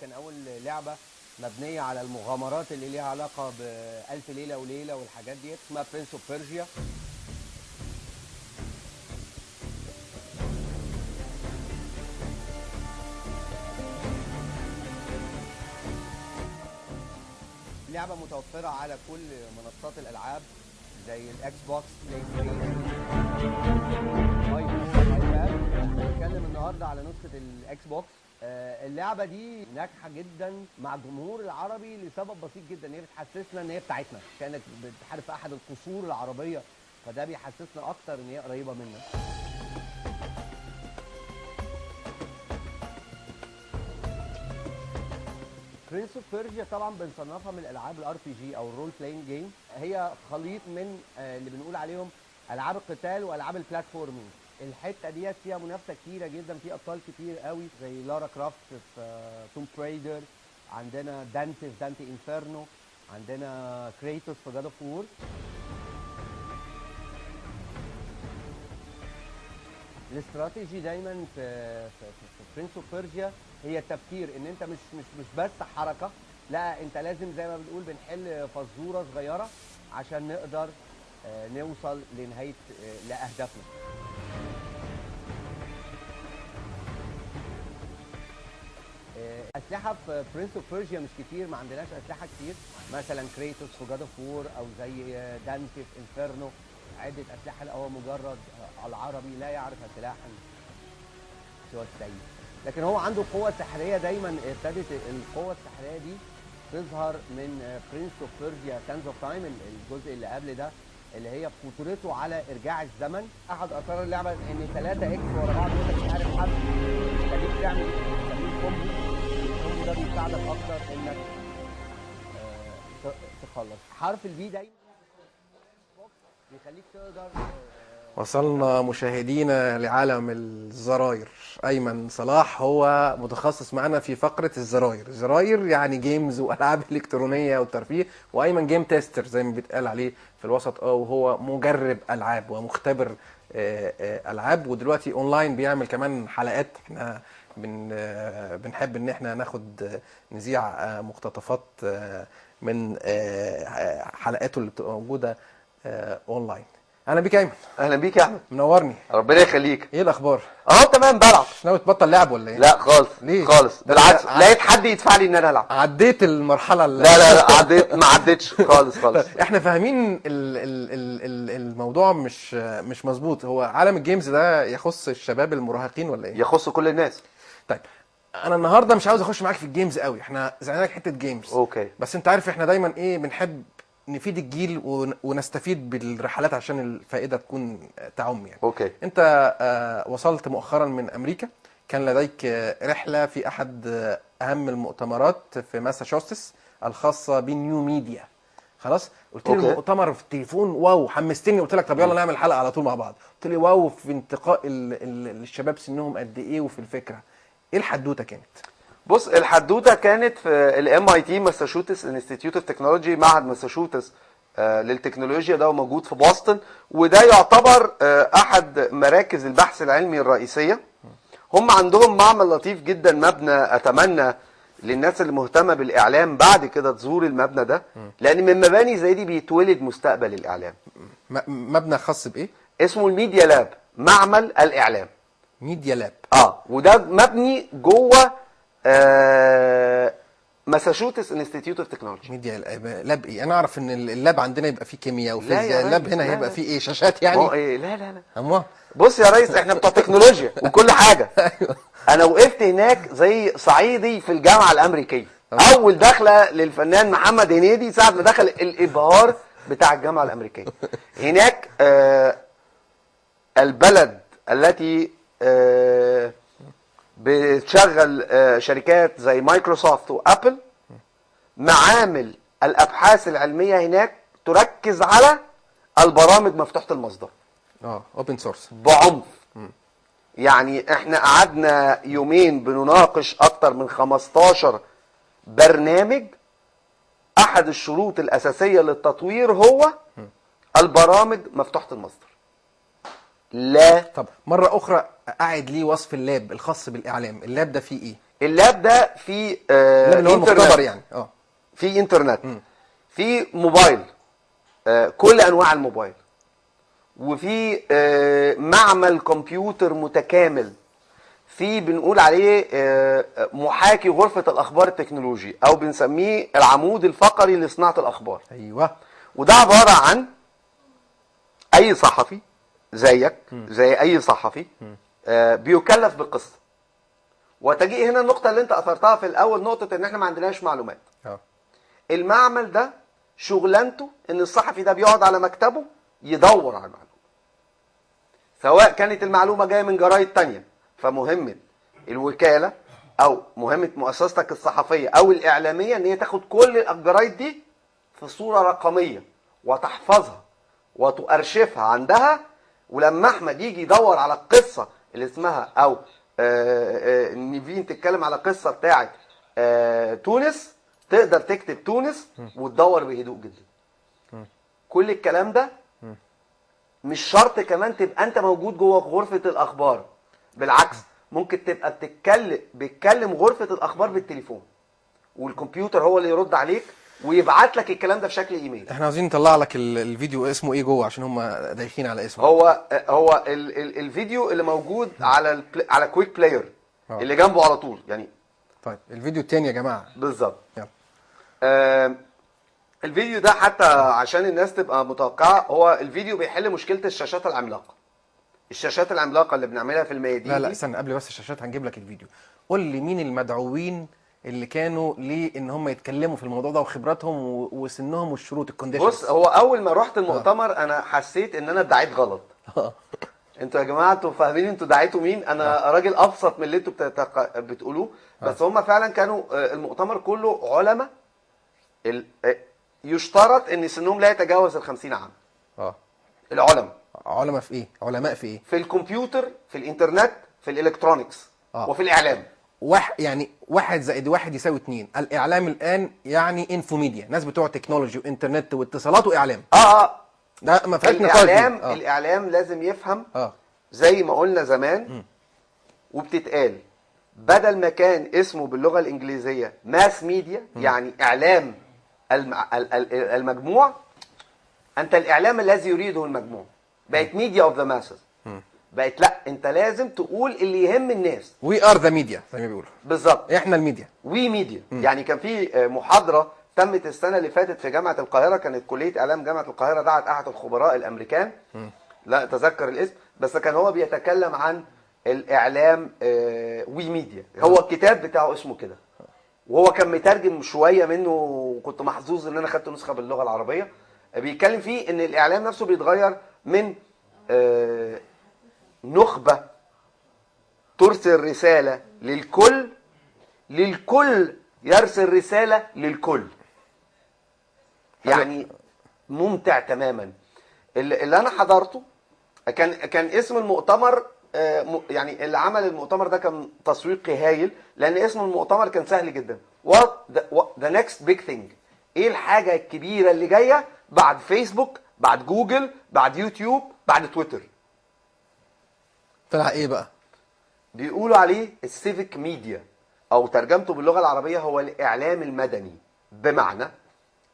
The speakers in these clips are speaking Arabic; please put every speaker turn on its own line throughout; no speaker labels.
كان اول لعبه مبنيه على المغامرات اللي ليها علاقه بألف ليله وليله والحاجات ديت، اسمها برنس اوف بيرجيا. لعبه متوفره على كل منصات الالعاب زي الاكس بوكس، بلاي ستيشن، ايباد. هنتكلم النهارده على نسخه الاكس بوكس. اللعبه دي ناجحه جدا مع الجمهور العربي لسبب بسيط جدا، ان هي بتحسسنا ان هي بتاعتنا، كانك بتحارب في احد القصور العربيه، فده بيحسسنا اكتر ان هي قريبه منا. برنس اوف بيرجيا طبعا بنصنفها من الالعاب الار بي جي او الرول بلاينج جيم. هي خليط من اللي بنقول عليهم العاب القتال والعاب البلاتفورمينج. الحته ديت فيها منافسه كتيره جدا، في ابطال كتير قوي زي لارا كرافت في توم برايدر، عندنا دانتي في دانتي انفيرنو، عندنا كريتوس في جاد اوف وور. الاستراتيجي دايما في برنس اوف بيرجيا هي التفكير، ان انت مش بس حركه، لا انت لازم زي ما بنقول بنحل فزوره صغيره عشان نقدر نوصل لنهايه لاهدافنا. اسلحه في برنس اوف بيرجيا مش كتير، ما عندناش اسلحه كتير، مثلا كريتوس في جاد اوف وور او زي دانتي في انفيرنو عده اسلحه، هو مجرد العربي لا يعرف سلاحا سوى السيف. لكن هو عنده قوه سحريه، دايما ابتدت القوه السحريه دي تظهر من برنس اوف بيرجيا سانز اوف تايم، الجزء اللي قبل ده، اللي هي قدرته على ارجاع الزمن. احد اثار اللعبه ان 3 اكس ورا بعض وانت مش عارف حد يخليك تعمل كومبو. الكومبو ده بيساعدك اكتر انك تخلص. حرف البي دايما بيخليك تقدر.
وصلنا مشاهدينا لعالم الزراير. ايمن صلاح هو متخصص معنا في فقره الزراير. الزراير يعني جيمز والعاب الكترونيه والترفيه، وايمن جيم تيستر زي ما بيتقال عليه في الوسط، وهو مجرب العاب ومختبر العاب، ودلوقتي اونلاين بيعمل كمان حلقات. احنا بنحب ان احنا ناخد نذيع مقتطفات من حلقاته اللي بتبقى موجوده اونلاين. اهلا بيك يا ايمن.
اهلا بيك يا احمد،
منورني.
ربنا يخليك.
ايه الاخبار؟
تمام بلعب.
مش ناوي تبطل لعب ولا ايه؟
لا خالص.
ليه؟
خالص بالعكس، لقيت حد يدفع لي ان انا العب.
عديت المرحله
لا ما عدتش خالص.
احنا فاهمين الموضوع مش مظبوط. هو عالم الجيمز ده يخص الشباب المراهقين ولا ايه؟
يخص كل الناس.
طيب انا النهارده مش عاوز اخش معاك في الجيمز قوي، احنا زعلانك حته جيمز.
اوكي.
بس انت عارف احنا دايما ايه بنحب نفيد الجيل ونستفيد بالرحلات عشان الفائده تكون تعم يعني.
اوكي.
انت وصلت مؤخرا من امريكا، كان لديك رحله في احد اهم المؤتمرات في ماساتشوستس الخاصه بالنيو ميديا. خلاص قلت لي المؤتمر في التليفون واو، حمستني، قلت لك طب يلا نعمل حلقه على طول مع بعض. قلت لي واو في انتقاء الشباب سنهم قد ايه وفي الفكره. ايه الحدوته كانت؟
بص، الحدوته كانت في الام اي تي ماساتشوستس انستيتيوت اوف تكنولوجي، معهد ماساتشوستس للتكنولوجيا، ده موجود في بوسطن، وده يعتبر احد مراكز البحث العلمي الرئيسيه. هم عندهم معمل لطيف جدا، مبنى اتمنى للناس اللي مهتمه بالاعلام بعد كده تزور المبنى ده، لان من مباني زي دي بيتولد مستقبل الاعلام.
مبنى خاص بايه؟
اسمه الميديا لاب، معمل الاعلام.
ميديا لاب.
وده مبني جوه ماساتشوستس انستيتيوت اوف تكنولوجي.
ميديا لاب ايه؟ انا اعرف ان اللاب عندنا يبقى فيه كيمياء وفيزياء، اللاب هنا هيبقى فيه ايه؟ شاشات يعني؟
لا بص يا ريس، احنا بتوع تكنولوجيا وكل حاجه.
ايوه.
انا وقفت هناك زي صعيدي في الجامعه الامريكيه. اول دخله للفنان محمد هنيدي ساعه ما دخل الابهار بتاع الجامعه الامريكيه هناك. البلد التي بتشغل شركات زي مايكروسوفت وابل، معامل الابحاث العلميه هناك تركز على البرامج مفتوحه المصدر،
اوبن سورس
بعنف. يعني احنا قعدنا يومين بنناقش اكتر من 15 برنامج. احد الشروط الاساسيه للتطوير هو البرامج مفتوحه المصدر. لا
طب مره اخرى اعد لي وصف اللاب الخاص بالاعلام. اللاب ده فيه ايه؟
اللاب ده فيه
اللاب اللي هو
انترنت،
المختبر يعني.
في انترنت، في موبايل، كل انواع الموبايل، وفي معمل كمبيوتر متكامل، في بنقول عليه محاكي غرفة الأخبار التكنولوجي، أو بنسميه العمود الفقري لصناعة الأخبار.
ايوه.
وده عبارة عن أي صحفي زيك زي أي صحفي بيكلف بقصة. وتجي هنا النقطة اللي أنت أثرتها في الأول، نقطة إن إحنا ما عندناش معلومات. المعمل ده شغلانته إن الصحفي ده بيقعد على مكتبه يدور على المعلومة، سواء كانت المعلومة جاية من جرايد تانية. فمهمة الوكالة أو مهمة مؤسستك الصحفية أو الإعلامية إن هي تاخد كل الجرايد دي في صورة رقمية وتحفظها وتؤرشفها عندها، ولما أحمد يجي يدور على القصة اللي اسمها أو نيفين تتكلم على قصة بتاعت تونس، تقدر تكتب تونس وتدور بهدوء جدا. كل الكلام ده مش شرط كمان تبقى انت موجود جوه غرفة الاخبار، بالعكس ممكن تبقى بتكلم غرفة الاخبار بالتليفون، والكمبيوتر هو اللي يرد عليك ويبعت لك الكلام ده في شكل ايميل.
احنا عاوزين نطلع لك الفيديو اسمه ايه جوه عشان هم دايخين على اسمه.
هو الفيديو اللي موجود على كويك بلاير اللي جنبه على طول يعني.
طيب الفيديو التاني يا جماعة.
بالظبط.
يلا.
الفيديو ده حتى عشان الناس تبقى متوقعه، هو الفيديو بيحل مشكله الشاشات العملاقه. الشاشات العملاقه اللي بنعملها في الميادين.
لا استنى، قبل بس الشاشات هنجيب لك الفيديو. قول لي مين المدعوين اللي كانوا ليه ان هم يتكلموا في الموضوع ده، وخبراتهم وسنهم والشروط الكونديشنز.
بص، هو اول ما رحت المؤتمر انا حسيت ان انا ادعيت غلط. انتوا يا جماعه انتوا فاهمين انتوا دعيتوا مين؟ انا راجل ابسط من اللي انتوا بتقولوه. بس هم فعلا كانوا المؤتمر كله علماء يشترط ان سنهم لا يتجاوز ال50 عام. العلماء.
علماء في ايه؟ علماء في ايه؟
في الكمبيوتر، في الانترنت، في الالكترونيكس، وفي الاعلام.
يعني 1 زائد 1 يساوي 2. الاعلام الان يعني انفوميديا، ناس بتوع تكنولوجي وانترنت واتصالات واعلام. ده ما فيهاش نقاش.
الاعلام لازم يفهم زي ما قلنا زمان وبتتقال، بدل ما كان اسمه باللغه الانجليزيه ماس ميديا يعني اعلام المجموع، انت الاعلام الذي يريده المجموع، بقت ميديا اوف ذا ماسز. بقت لا، انت لازم تقول اللي يهم الناس.
وي ار ذا ميديا زي ما بيقولوا.
بالظبط،
احنا الميديا.
وي ميديا. يعني كان في محاضره تمت السنه اللي فاتت في جامعه القاهره، كانت كليه اعلام جامعه القاهره دعت احد الخبراء الامريكان، لا اتذكر الاسم، بس كان هو بيتكلم عن الاعلام وي ميديا. هو الكتاب بتاعه اسمه كده، وهو كان مترجم شويه منه، وكنت محظوظ ان انا خدت نسخه باللغه العربيه. بيتكلم فيه ان الاعلام نفسه بيتغير من نخبه ترسل رساله للكل يرسل رساله للكل. يعني ممتع تماما. اللي انا حضرته كان اسم المؤتمر، يعني اللي عمل المؤتمر ده كان تسويقي هايل، لان اسم المؤتمر كان سهل جدا. What the next big thing؟ ايه الحاجة الكبيرة اللي جاية بعد فيسبوك، بعد جوجل، بعد يوتيوب، بعد تويتر؟
طلع ايه بقى؟
بيقولوا عليه السيفيك ميديا، او ترجمته باللغة العربية هو الاعلام المدني، بمعنى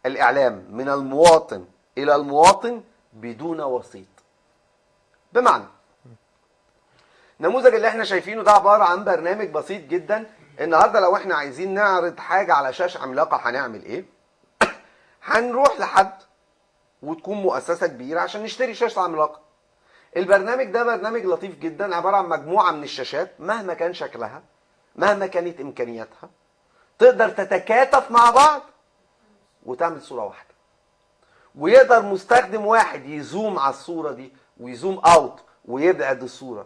الاعلام من المواطن الى المواطن بدون وسيط. بمعنى النموذج اللي احنا شايفينه ده عبارة عن برنامج بسيط جدا. النهاردة لو احنا عايزين نعرض حاجة على شاشة عملاقة هنعمل ايه؟ هنروح لحد وتكون مؤسسة كبيرة عشان نشتري شاشة عملاقة. البرنامج ده برنامج لطيف جدا، عبارة عن مجموعة من الشاشات مهما كان شكلها، مهما كانت امكانياتها، تقدر تتكاتف مع بعض وتعمل صورة واحدة. ويقدر مستخدم واحد يزوم على الصورة دي ويزوم اوت ويبعد الصورة.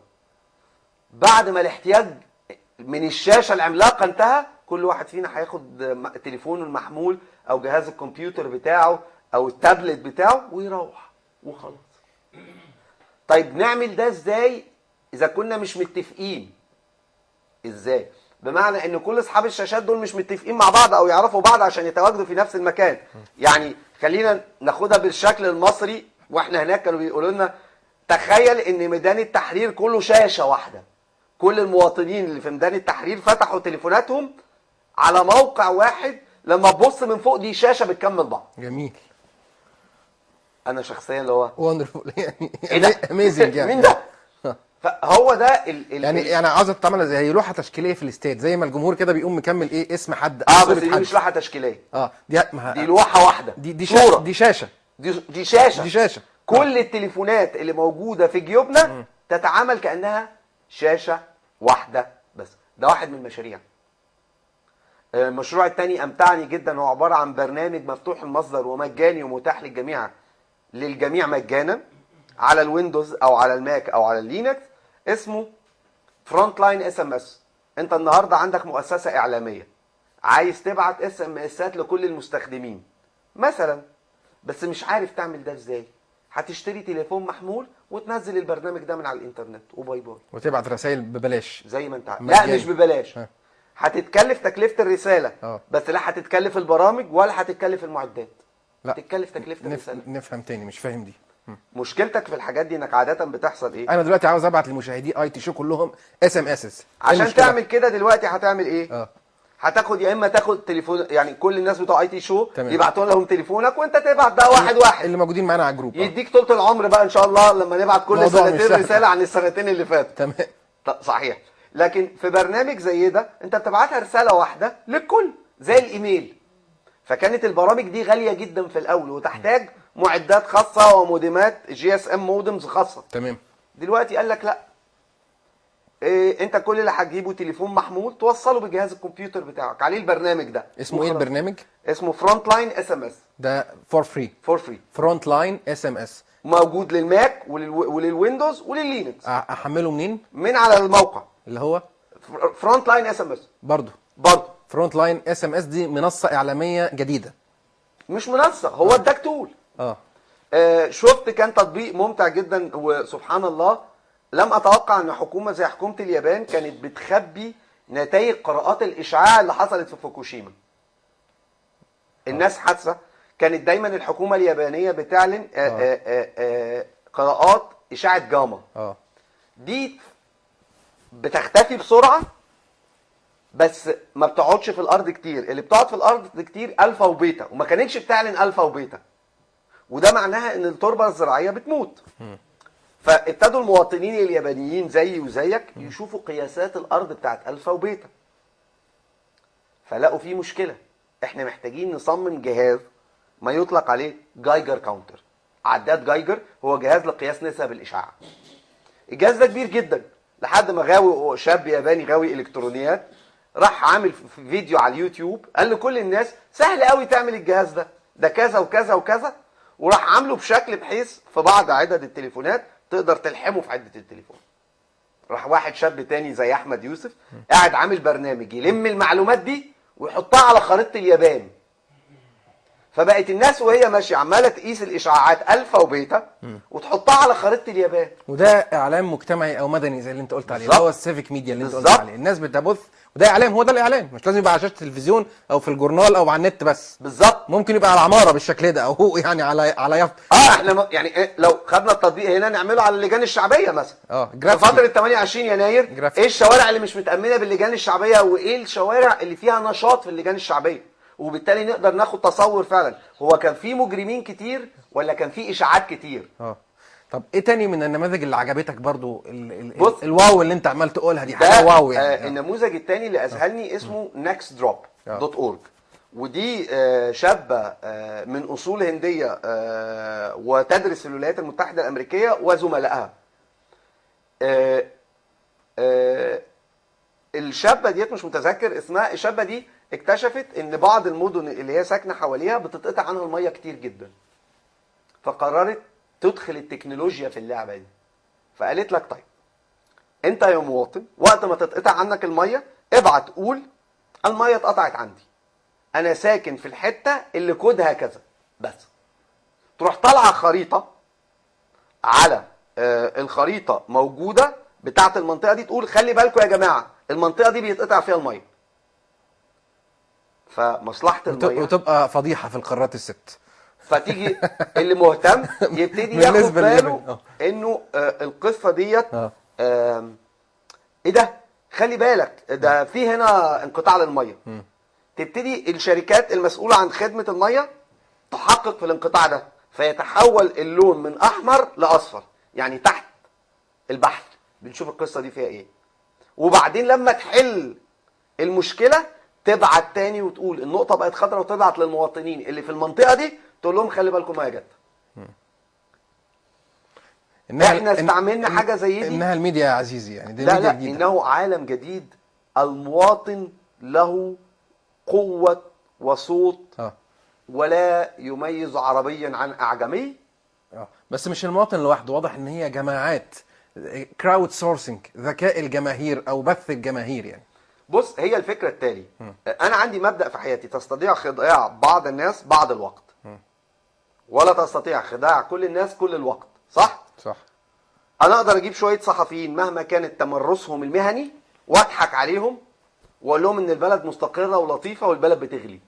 بعد ما الاحتياج من الشاشة العملاقة انتهى، كل واحد فينا هياخد تليفونه المحمول او جهاز الكمبيوتر بتاعه او التابلت بتاعه ويروح وخلاص. طيب نعمل ده ازاي اذا كنا مش متفقين؟ ازاي؟ بمعنى ان كل اصحاب الشاشات دول مش متفقين مع بعض او يعرفوا بعض عشان يتواجدوا في نفس المكان. يعني خلينا ناخدها بالشكل المصري، واحنا هناك كانوا بيقولوا لنا تخيل ان ميدان التحرير كله شاشة واحدة، كل المواطنين اللي في ميدان التحرير فتحوا تليفوناتهم على موقع واحد، لما تبص من فوق دي شاشه بتكمل بعض.
جميل.
انا شخصيا اللي هو
وندرفول يعني
ايه ده؟
اميزنج يعني.
مين ده؟ فهو ده
يعني عاوزه تتعمل زي لوحه تشكيليه في الاستاد، زي ما الجمهور كده بيقوم مكمل ايه اسم حد
بس
صورة
دي
حد.
مش لوحه تشكيليه.
دي
لوحه واحده.
دي
صورة.
دي شاشه.
دي شاشه.
دي شاشه.
كل التليفونات اللي موجوده في جيوبنا تتعامل كانها شاشه واحده بس. ده واحد من المشاريع. المشروع الثاني امتعني جدا، هو عباره عن برنامج مفتوح المصدر ومجاني ومتاح للجميع مجانا على الويندوز او على الماك او على اللينكس، اسمه فرونت لاين اس ام اس. انت النهارده عندك مؤسسه اعلاميه عايز تبعت اس ام اسات لكل المستخدمين مثلا، بس مش عارف تعمل ده ازاي. هتشتري تليفون محمول وتنزل البرنامج ده من على الانترنت وباي باي،
وتبعت رسائل ببلاش
زي ما انت عارف.
مجاني.
لا مش ببلاش. هتتكلف تكلفه الرساله بس لا هتتكلف البرامج ولا هتتكلف المعدات.
لا
هتتكلف تكلفه الرساله.
نفهم تاني، مش فاهم دي.
مشكلتك في الحاجات دي انك عاده بتحصل ايه؟
انا دلوقتي عاوز ابعت لمشاهدي اي تي شو كلهم اس ام اس.
عشان تعمل كده دلوقتي هتعمل ايه؟ هتاخد يا اما تاخد تليفون، يعني كل الناس بتوع اي تي شو يبعتوا لهم تليفونك وانت تبعت بقى واحد واحد
اللي موجودين معانا على الجروب.
يديك طول العمر بقى ان شاء الله لما نبعت كل سنتين رساله عن السنتين اللي فاتوا.
تمام.
صحيح. لكن في برنامج زي ده انت بتبعتها رساله واحده للكل زي الايميل. فكانت البرامج دي غاليه جدا في الاول وتحتاج معدات خاصه ومودمات جي اس ام مودمز خاصه.
تمام.
دلوقتي قال لك لا، انت كل اللي هتجيبه تليفون محمول توصله بجهاز الكمبيوتر بتاعك عليه البرنامج ده.
اسمه ايه البرنامج؟
اسمه فرونت لاين اس ام اس.
ده فور فري.
فور فري.
فرونت لاين اس ام اس
موجود للماك وللويندوز ولللينكس.
احمله منين؟
من على الموقع
اللي هو
فرونت لاين اس ام اس.
برضه فرونت لاين اس ام اس دي منصه اعلاميه جديده.
مش منصه، هو اداك تول. شفت كان تطبيق ممتع جدا، وسبحان الله لم اتوقع ان حكومه زي حكومه اليابان كانت بتخبي نتائج قراءات الاشعاع اللي حصلت في فوكوشيما. الناس حادثه كانت دايما الحكومه اليابانيه بتعلن قراءات اشعه جاما. دي بتختفي بسرعه بس ما بتقعدش في الارض كتير. اللي بتقعد في الارض كتير الفا وبيتا، وما كانتش بتعلن الفا وبيتا، وده معناها ان التربه الزراعيه بتموت. فابتدوا المواطنين اليابانيين زيي وزيك يشوفوا قياسات الارض بتاعت الفا وبيتا، فلقوا في مشكله. احنا محتاجين نصمم جهاز ما يطلق عليه جايجر كاونتر. عداد جايجر هو جهاز لقياس نسب الاشعاع. الجهاز ده كبير جدا، لحد ما غاوي شاب ياباني غاوي الكترونيات راح عامل فيديو على اليوتيوب قال لكل الناس سهل قوي تعمل الجهاز ده كذا وكذا وكذا، وراح عامله بشكل بحيث في بعض عدد التليفونات تقدر تلحمه في عدة التليفون. راح واحد شاب تاني زي احمد يوسف قاعد عامل برنامج يلم المعلومات دي ويحطها على خريطة اليابان. فبقت الناس وهي ماشيه عماله تقيس الاشعاعات الفا وبيتا وتحطها على خريطه اليابان.
وده اعلام مجتمعي او مدني زي اللي انت قلت عليه، اللي هو السيفيك ميديا اللي انت قلت عليه. الناس بتبث، وده اعلام. هو ده الاعلام، مش لازم يبقى على شاشه التلفزيون او في الجورنال او على النت بس.
بالظبط.
ممكن يبقى على العماره بالشكل ده، او هو يعني على يافط.
احنا يعني لو خدنا التطبيق هنا نعمله على اللجان الشعبيه مثلا. في فتره 28 يناير ايه الشوارع اللي مش متامنه باللجان الشعبيه، وايه الشوارع اللي فيها نشاط في اللجان الشعبيه، وبالتالي نقدر ناخد تصور فعلا هو كان في مجرمين كتير ولا كان في اشاعات كتير.
طب ايه تاني من النماذج اللي عجبتك برضو؟ الواو اللي انت عمال تقولها دي حاجه واو يعني.
النموذج التاني اللي اذهلني اسمه nextdrop.org، ودي شابه من اصول هنديه وتدرس في الولايات المتحده الامريكيه وزملائها. الشابه ديت مش متذكر اسمها. الشابه دي اكتشفت ان بعض المدن اللي هي ساكنه حواليها بتتقطع عنها الميه كتير جدا، فقررت تدخل التكنولوجيا في اللعبه دي. فقالت لك طيب انت يا مواطن وقت ما تتقطع عنك الميه ابعت قول الميه اتقطعت عندي، انا ساكن في الحته اللي كودها كذا بس. تروح طالعه خريطه على الخريطه موجوده بتاعه المنطقه دي، تقول خلي بالكم يا جماعه المنطقه دي بيتقطع فيها الميه. فمصلحه الميه
وتبقى فضيحه في القارات الست.
فتيجي اللي مهتم يبتدي ياخد باله انه القصه ديت ايه ده؟ خلي بالك ده في هنا انقطاع للميه. تبتدي الشركات المسؤوله عن خدمه الميه تحقق في الانقطاع ده، فيتحول اللون من احمر لاصفر، يعني تحت البحث بنشوف القصه دي فيها ايه. وبعدين لما تحل المشكله تبعت تاني وتقول النقطه بقت خضراء، وتبعت للمواطنين اللي في المنطقه دي تقول لهم خلي بالكم ميه جت. احنا استعملنا حاجه زي دي.
انها الميديا يا عزيزي، يعني دي
لا
ميديا
لا
جديده.
انه عالم جديد، المواطن له قوه وصوت ولا يميز عربيا عن اعجمي.
بس مش المواطن لوحده، واضح ان هي جماعات، كراود سورسنج، ذكاء الجماهير او بث الجماهير يعني.
بص، هي الفكره التالي. انا عندي مبدا في حياتي: تستطيع خداع بعض الناس بعض الوقت، ولا تستطيع خداع كل الناس كل الوقت. صح؟
صح.
انا اقدر اجيب شويه صحفيين مهما كانت تمرسهم المهني واضحك عليهم واقول لهم ان البلد مستقره ولطيفه والبلد بتغلي.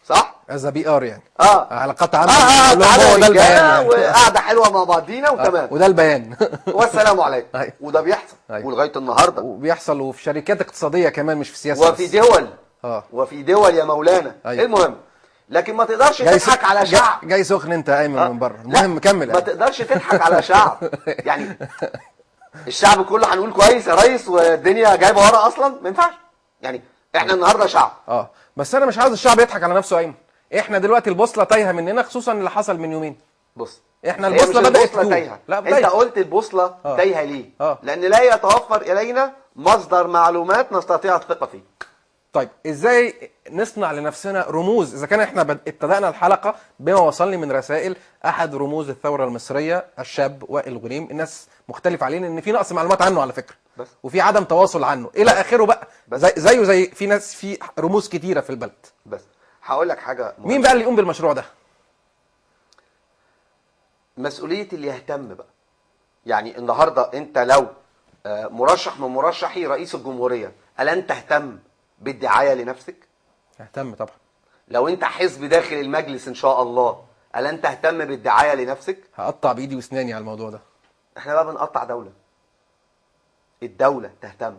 صح؟
از بي ار يعني. علاقات
هو
ده البيان يعني.
وقعده حلوه مع بعضينا وتمام.
وده البيان.
والسلام عليكم. وده بيحصل ولغايه النهارده.
وبيحصل وفي شركات اقتصاديه كمان، مش في سياسه
وفي دول. وفي دول يا مولانا. المهم، لكن ما تقدرش تضحك على شعب.
جاي سخن انت ايمن من بره. المهم كمل.
ما تقدرش تضحك على شعب. يعني الشعب كله هنقول كويس يا ريس والدنيا جايبه ورا اصلا؟ ما ينفعش. يعني احنا النهارده شعب.
بس انا مش عاوز الشعب يضحك على نفسه يا ايمن. احنا دلوقتي البوصله تايهه مننا، خصوصا اللي حصل من يومين.
بص،
احنا البوصله بدات
تايهه. انت قلت البوصله تايهه ليه؟ لان لا يتوفر الينا مصدر معلومات نستطيع الثقه فيه.
طيب ازاي نصنع لنفسنا رموز؟ اذا كان احنا ابتدأنا الحلقه بما وصلني من رسائل احد رموز الثوره المصريه الشاب وائل غنيم، الناس مختلف علينا ان في نقص معلومات عنه على فكره،
بس
وفي عدم تواصل عنه الى اخره بقى، زيه زي في ناس، في رموز كتيره في البلد.
بس هقول لك حاجه مهمة.
مين بقى اللي يقوم بالمشروع ده؟
مسؤوليه اللي يهتم بقى. يعني النهارده انت لو مرشح من مرشحي رئيس الجمهوريه، ألن تهتم بالدعايه لنفسك؟
اهتم طبعا.
لو انت حزب داخل المجلس ان شاء الله، ألن تهتم بالدعايه لنفسك؟
هقطع بايدي واسناني على الموضوع ده.
احنا بقى بنقطع دوله. الدوله تهتم،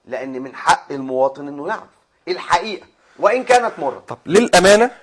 لان من حق المواطن انه يعرف الحقيقه وان كانت مره.
طب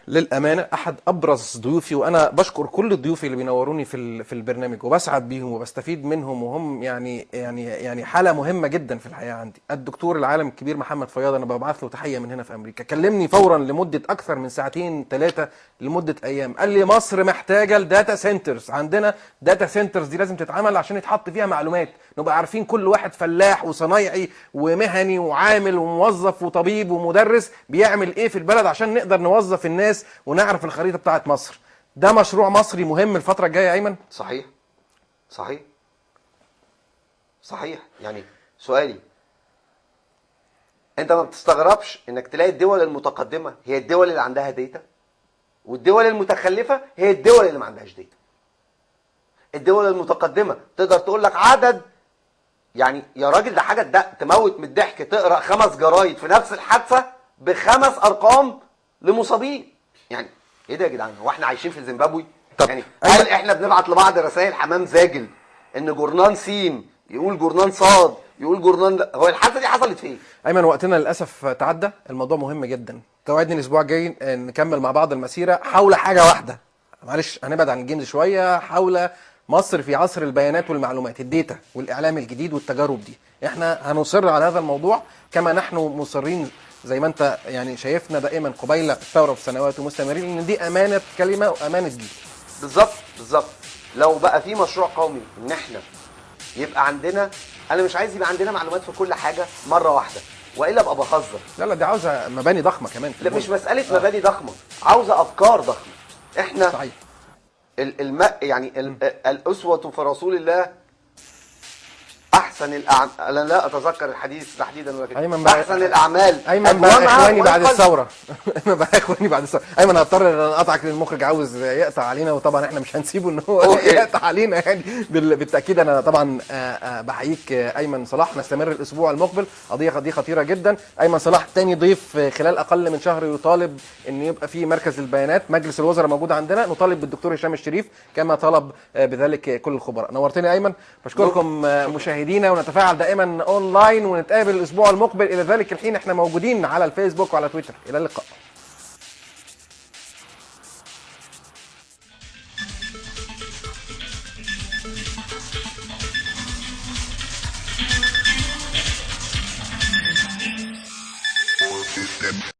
للامانه احد ابرز ضيوفي، وانا بشكر كل الضيوف اللي بينوروني في البرنامج وبسعد بيهم وبستفيد منهم، وهم يعني حاله مهمه جدا في الحياه عندي. الدكتور العالم الكبير محمد فياض، انا ببعث له تحيه من هنا في امريكا، كلمني فورا لمده اكثر من ساعتين 3 لمده ايام، قال لي مصر محتاجه الداتا سنترز، عندنا داتا سنترز دي لازم تتعمل عشان يتحط فيها معلومات، نبقى عارفين كل واحد فلاح وصنايعي ومهني وعامل وموظف وطبيب ومدرس بيعمل ايه في البلد، عشان نقدر نوظف الناس ونعرف الخريطه بتاعت مصر. ده مشروع مصري مهم الفتره الجايه يا ايمن.
صحيح صحيح صحيح. يعني سؤالي، انت ما بتستغربش انك تلاقي الدول المتقدمه هي الدول اللي عندها داتا، والدول المتخلفه هي الدول اللي ما عندهاش داتا؟ الدول المتقدمه تقدر تقول لك عدد، يعني يا راجل ده حاجه تموت من الضحك، تقرا 5 جرايد في نفس الحادثه ب5 ارقام لمصابين. يعني ايه ده يا جدعان؟ هو احنا عايشين في زيمبابوي؟ يعني هل احنا بنبعت لبعض رسائل حمام زاجل ان جورنان سين يقول جورنان صاد يقول جورنان لا؟ هو الحادثه دي حصلت فين؟
ايمن وقتنا للاسف تعدى، الموضوع مهم جدا، توعدني الاسبوع الجاي نكمل مع بعض المسيره حول حاجه واحده، معلش هنبعد عن الجيمز شويه، حول مصر في عصر البيانات والمعلومات، الداتا والاعلام الجديد والتجارب دي. احنا هنصر على هذا الموضوع كما نحن مصرين زي ما انت يعني شايفنا دائما قبيل الثوره بسنوات ومستمرين، ان دي امانه كلمه وامانه جيل.
بالظبط بالظبط. لو بقى في مشروع قومي ان احنا يبقى عندنا، انا مش عايز يبقى عندنا معلومات في كل حاجه مره واحده، والا ابقى بهزر.
لا دي عاوزه مباني ضخمه كمان.
لا مش مساله مباني ضخمه، عاوزه افكار ضخمه. احنا
صحيح.
يعني الاسوه في رسول الله احسن الاعمال، انا لا اتذكر الحديث تحديدا ولكن احسن الاعمال.
ايمن بقى اخواني بعد الثوره. ايمن بقى اخواني بعد الثوره. ايمن هضطر ان انا اقطعك، المخرج عاوز يقطع علينا، وطبعا احنا مش هنسيبه ان هو يقطع علينا يعني. بالتاكيد انا طبعا بحييك ايمن صلاح. نستمر الاسبوع المقبل، قضيه خطيره جدا. ايمن صلاح تاني ضيف خلال اقل من شهر يطالب ان يبقى في مركز البيانات، مجلس الوزراء موجود عندنا، نطالب بالدكتور هشام الشريف كما طلب بذلك كل الخبراء. نورتني ايمن، بشكركم مشاهدينا مشاهدينا، ونتفاعل دائما اونلاين، ونتقابل الاسبوع المقبل. الى ذلك الحين احنا موجودين على الفيسبوك وعلى تويتر. الى اللقاء.